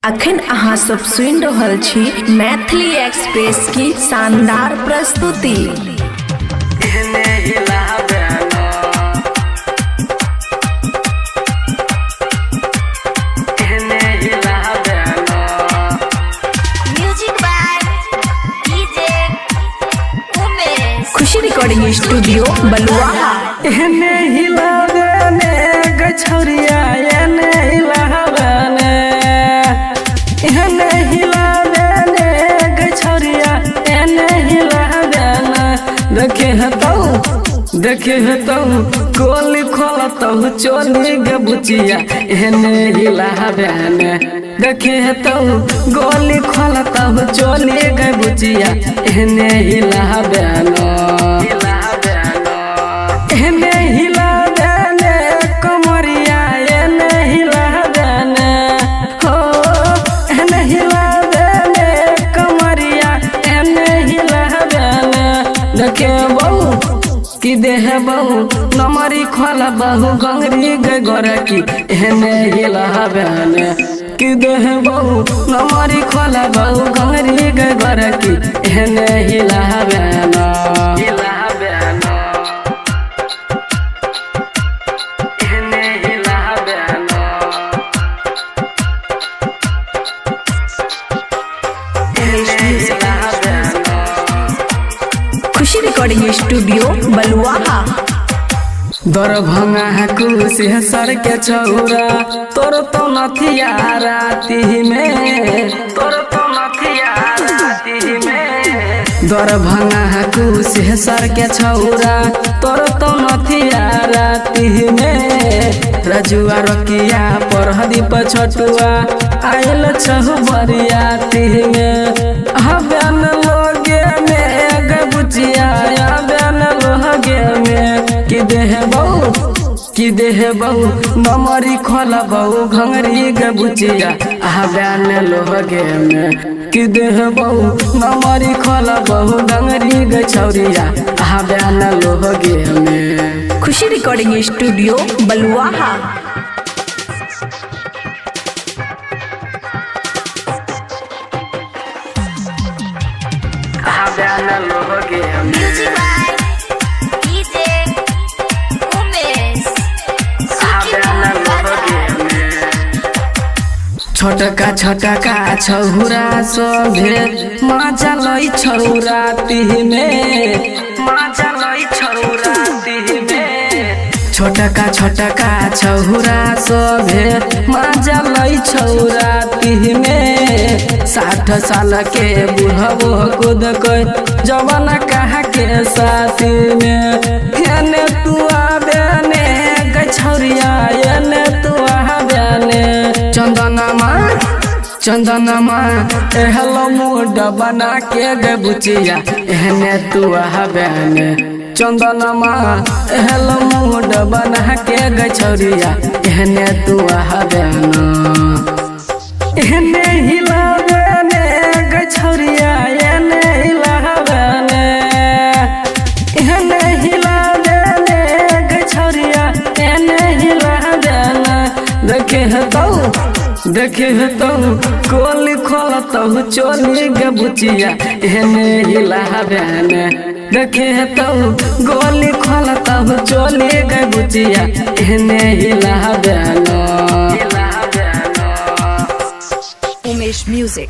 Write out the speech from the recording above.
अखन अहाँ सब सुनि रहल छी मैथिली एक्सप्रेस की शानदार प्रस्तुति। खुशी रिकॉर्डिंग स्टूडियो बलुआ। एने हिलावेने गछौरिया एने हिलावेने, एने हिलावेने गछौरिया एने हिलावेने। देखे हतौ गोली खोलतौ चोली गे बुचिया एने हिलावेने। देखे हतौ गोली खोलतौ चोली गे बुचिया एने हिलावेने। एने हिलावेने कमरिया एने हिलावेने हो, एने हिलावेने कमरिया एने हिलावेने। देखे बहु कि देह बहु नमरी खोला बहु गंगरी गे गोरकी एने हिलावेने। कि देह बहु नमरी खोला बहु गंगरी गे गोरकी एने हिलावेने। खुशी रिकॉर्डिंग स्टूडियो बलुआ। दरभंगा कुशेश्वर के चौरा तोर तो नथिया राती में, तोर तो नथिया राती में। दरभंगा कुशेश्वर के छौरा तोर तो नथिया राती में। रजुआ रकिया परहदीप छोटुआ आयल छहु बरियाती में। हबन लोगे में गे बुचिया हबन लोगे में। कि देह बहु नमरी खोला बहु घंगरी गे बुचिया हबन लोगे में। कि देह बहु नमरी खोला बहु घंगरी गे छौरिया हबन लोगे में। खुशी रिकॉर्डिंग स्टूडियो बलुआ। हबन लोगे में। छोटका छोटका छौरा सभे मजा लै छौराती में, मजा लै छौराती में। छोटका छोटका छौरा सभे मजा लै छौराती में। 60 साल के बुढ़बो कूद के जवान कहा के साथी में। एने तू आबेने गछौरिया एने तू आबेने। चंदनमा एहलो मूड बना के गे बुचिया एहने तू हबेने। चंदनमा एहलो मूड बना के गे छौरिया एहने तू हबेने। एहने हिलावेने गे छौरिया एहने हिलावेने, एहने हिलावेने गे छौरिया एहने हिलावेने। देखे हतौ गोली खोलतौ चोली गे बुचिया एहने हिलावेने। देखे हतौ गोली खोलतौ चोली गे बुचिया एहने हिलावेने। उमेश म्यूजिक।